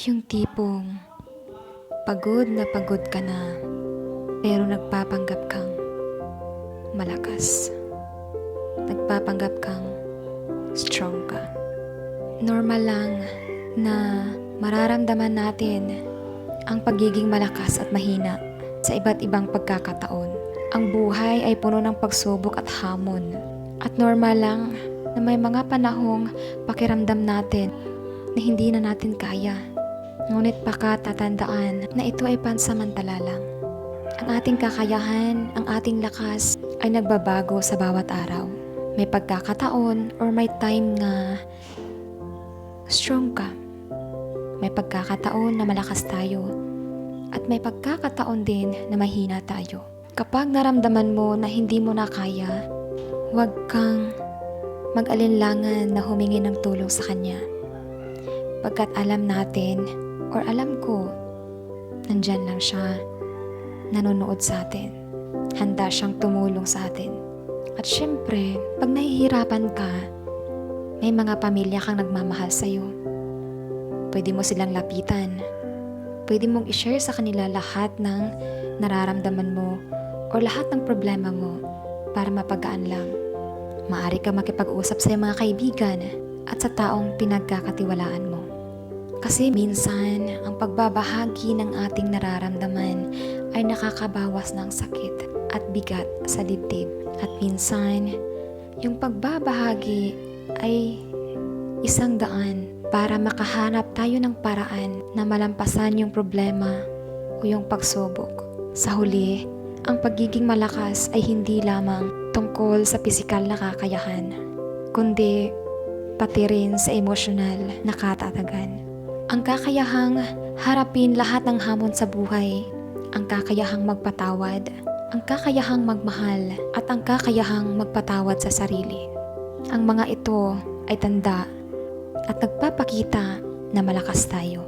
Yung tipong pagod na pagod ka na pero nagpapanggap kang malakas. Nagpapanggap kang strong ka. Normal lang na mararamdaman natin ang pagiging malakas at mahina sa iba't ibang pagkakataon. Ang buhay ay puno ng pagsubok at hamon. At normal lang na may mga panahong pakiramdam natin na hindi na natin kaya. Ngunit pakatatandaan na ito ay pansamantala lang. Ang ating kakayahan, ang ating lakas ay nagbabago sa bawat araw. May pagkakataon or may time na strong ka. May pagkakataon na malakas tayo. At may pagkakataon din na mahina tayo. Kapag naramdaman mo na hindi mo na kaya, huwag kang mag-alinlangan na humingi ng tulong sa Kanya. Pagkat alam natin, or alam ko, nandyan lang siya, nanonood sa atin. Handa siyang tumulong sa atin. At syempre, pag nahihirapan ka, may mga pamilya kang nagmamahal sa'yo. Pwede mo silang lapitan. Pwede mong i-share sa kanila lahat ng nararamdaman mo o lahat ng problema mo para mapagaan lang. Maaari ka makipag-usap sa mga kaibigan at sa taong pinagkakatiwalaan mo. Kasi minsan, ang pagbabahagi ng ating nararamdaman ay nakakabawas ng sakit at bigat sa dibdib. At minsan, yung pagbabahagi ay isang daan para makahanap tayo ng paraan na malampasan yung problema o yung pagsubok. Sa huli, ang pagiging malakas ay hindi lamang tungkol sa pisikal na kakayahan, kundi pati rin sa emosyonal na katatagan. Ang kakayahang harapin lahat ng hamon sa buhay, ang kakayahang magpatawad, ang kakayahang magmahal, at ang kakayahang magpatawad sa sarili. Ang mga ito ay tanda at nagpapakita na malakas tayo.